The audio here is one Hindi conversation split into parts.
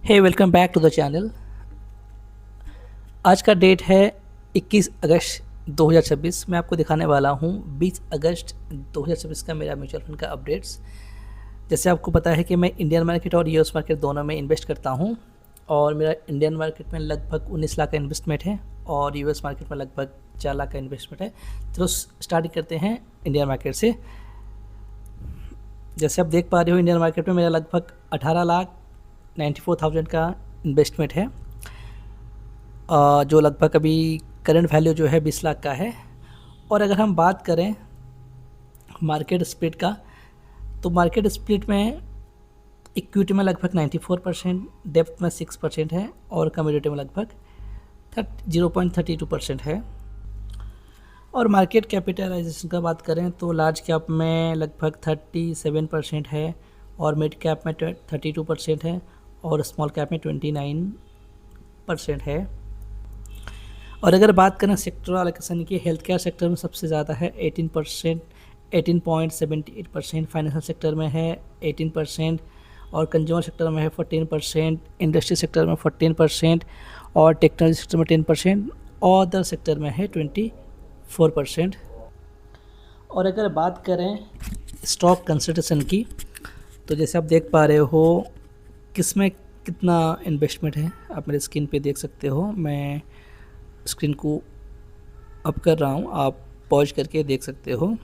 Hey welcome back to the channel. आज का डेट है 21 अगस्त 2026। मैं आपको दिखाने वाला हूँ 20 अगस्त 2026 का मेरा म्यूचुअल फंड का अपडेट्स। जैसे आपको पता है कि मैं इंडियन मार्केट और यूएस मार्केट दोनों में इन्वेस्ट करता हूँ और मेरा इंडियन मार्केट में लगभग 19 लाख का इन्वेस्टमेंट है और यूएस मार्केट में लगभग 4 लाख का इन्वेस्टमेंट है। चलो स्टार्ट करते हैं इंडियन मार्केट से। जैसे आप देख पा रहे हो इंडियन मार्केट में मेरा लगभग 18,94,000 का इन्वेस्टमेंट है, जो लगभग अभी करंट वैल्यू जो है 20 लाख का है। और अगर हम बात करें मार्केट स्प्लिट का, तो मार्केट स्प्लिट में इक्विटी में लगभग 94%, डेप्थ में 6% है और कमोडिटी में लगभग 0.32% है। और मार्केट कैपिटलाइजेशन का बात करें तो लार्ज कैप में लगभग 37% है और मिड कैप में 32% है और स्मॉल कैप में 29% है। और अगर बात करें सेक्टर एलोकेशन की, हेल्थ केयर सेक्टर में सबसे ज़्यादा है 18%, 18.78%, फाइनेंशियल सेक्टर में है 18% और कंज्यूमर सेक्टर में है 14%, इंडस्ट्री सेक्टर में 14% और टेक्नोलॉजी सेक्टर में 10% और अदर सेक्टर में है 24%। और अगर बात करें स्टॉक कंसल्टेशन की, तो जैसे आप देख पा रहे हो किसमें कितना इन्वेस्टमेंट है, आप मेरे स्क्रीन पे देख सकते हो। मैं स्क्रीन को अप कर रहा हूँ, आप पॉज करके देख सकते हो।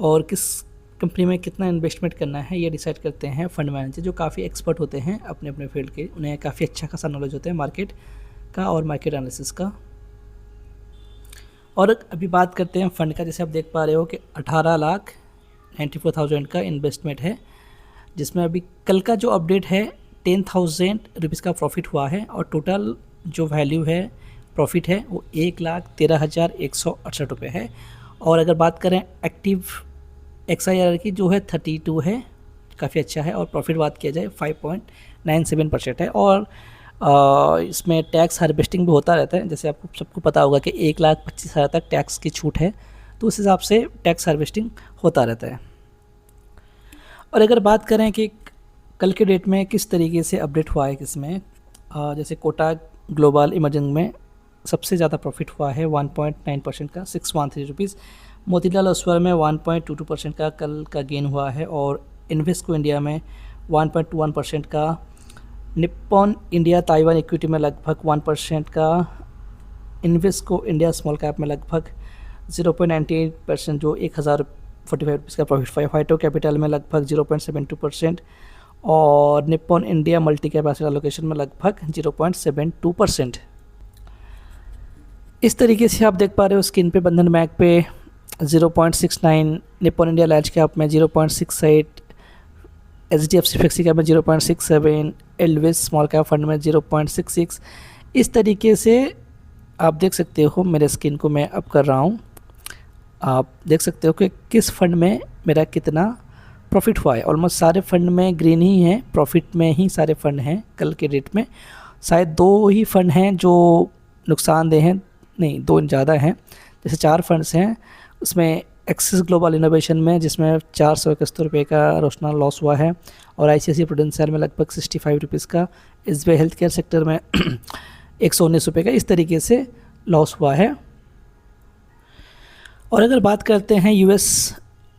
और किस कंपनी में कितना इन्वेस्टमेंट करना है ये डिसाइड करते हैं फंड मैनेजर, जो काफ़ी एक्सपर्ट होते हैं अपने अपने फील्ड के। उन्हें काफ़ी अच्छा खासा नॉलेज होता है मार्केट का और मार्केट एनालिसिस का। और अभी बात करते हैं फ़ंड का। जैसे आप देख पा रहे हो कि 18,94,000 का इन्वेस्टमेंट है, जिसमें अभी कल का जो अपडेट है 10,000 रुपीज़ का प्रॉफिट हुआ है और टोटल जो वैल्यू है प्रॉफिट है वो 1,13,168 रुपये है। और अगर बात करें एक्टिव XIRR की, जो है 32 है, काफ़ी अच्छा है। और प्रॉफिट बात किया जाए 5.97% है। और इसमें टैक्स हार्वेस्टिंग भी होता रहता है। जैसे आपको सबको पता होगा कि 1,25,000 तक टैक्स की छूट है, तो उस हिसाब से टैक्स हार्वेस्टिंग होता रहता है। और अगर बात करें कि कल के डेट में किस तरीके से अपडेट हुआ है किसमें, जैसे कोटक ग्लोबल इमर्जिंग में सबसे ज़्यादा प्रॉफिट हुआ है 1.9% का 613 रुपीज़। मोतीलाल ओसवाल में 1.22% का कल का गेन हुआ है। और इन्वेस्को इंडिया में 1.21% का, निप्पॉन इंडिया ताइवान इक्विटी में लगभग 1% का, इन्वेस्को इंडिया स्मॉल कैप में लगभग 0.98%, जो 1,045 रुपीज़ का प्रॉफिट हुआ है। फाइटो कैपिटल में लगभग 0.72% और Nippon India multi cap asset allocation में लगभग 0.72%। इस तरीके से आप देख पा रहे हो स्क्रीन पे बंधन बैंक पे 0.69, निप्पॉन इंडिया लार्ज कैप में 0.68, HDFC फ्लेक्सी कैप में 0.67, एल्विस स्मॉल कैप फंड में 0.66। इस तरीके से आप देख सकते हो। मेरे स्क्रीन को मैं अप कर रहा हूँ, आप देख सकते हो कि किस फंड में मेरा कितना प्रॉफिट हुआ है। ऑलमोस्ट सारे फंड में ग्रीन ही है, प्रॉफिट में ही सारे फंड हैं। कल के डेट में शायद 2 ही फंड हैं जो नुकसानदेह हैं, नहीं 2 ज़्यादा हैं। जैसे 4 फंड्स हैं, उसमें एक्सिस ग्लोबल इनोवेशन में जिसमें 471 रुपये का रोशनल लॉस हुआ है और ICICI प्रूडेंशियल में लगभग 65 रुपीज़ का, SBI हेल्थ केयर सेक्टर में 119 रुपये का, इस तरीके से लॉस हुआ है। और अगर बात करते हैं यूएस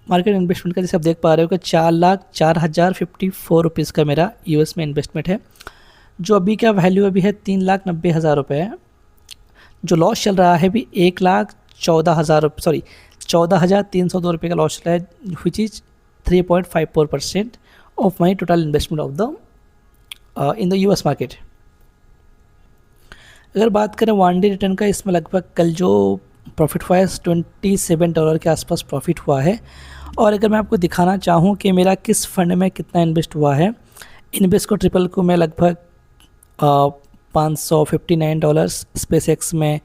मार्केट इन्वेस्टमेंट का, जैसे आप देख पा रहे हो कि 4,04,054 रुपीज़ का मेरा यूएस में इन्वेस्टमेंट है, जो अभी का वैल्यू अभी है 3,90,000 रुपये है। जो लॉस चल रहा है अभी 14,302 रुपये का लॉस चल रहा है, which is 3.54% of my total investment of the in the US market. अगर बात करें वन डे रिटर्न का, इसमें लगभग कल जो प्रॉफिट हुआ है $27 के आसपास प्रॉफिट हुआ है। और अगर मैं आपको दिखाना चाहूँ कि मेरा किस फंड में कितना इन्वेस्ट हुआ है, इन्वेस्को ट्रिपल को मैं लगभग $559, स्पेस एक्स में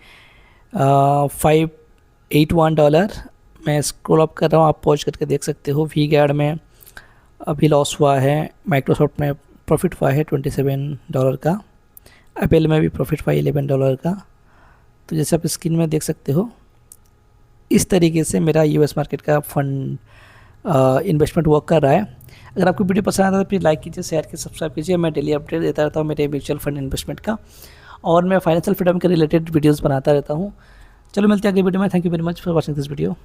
$581, मैं स्क्रॉल अप कर रहा हूँ, आप पॉज करके देख सकते हो। वी गार्ड में अभी लॉस हुआ है, माइक्रोसॉफ्ट में प्रॉफिट हुआ है $27 का, एप्पल में भी प्रॉफिट हुआ है $11 का। तो जैसे आप स्क्रीन में देख सकते हो, इस तरीके से मेरा यूएस मार्केट का फंड इन्वेस्टमेंट वर्क कर रहा है। अगर आपको वीडियो पसंद आता है तो प्लीज़ लाइक कीजिए, शेयर कीजिए, सब्सक्राइब कीजिए। मैं डेली अपडेट देता रहता हूँ मेरे म्यूचुअल फंड इन्वेस्टमेंट का, और मैं फाइनेंशियल फ्रीडम के रिलेटेड वीडियोज़ बनाता रहता हूँ। चलो मिलते हैं अगली वीडियो में। Thank you very much for watching this video.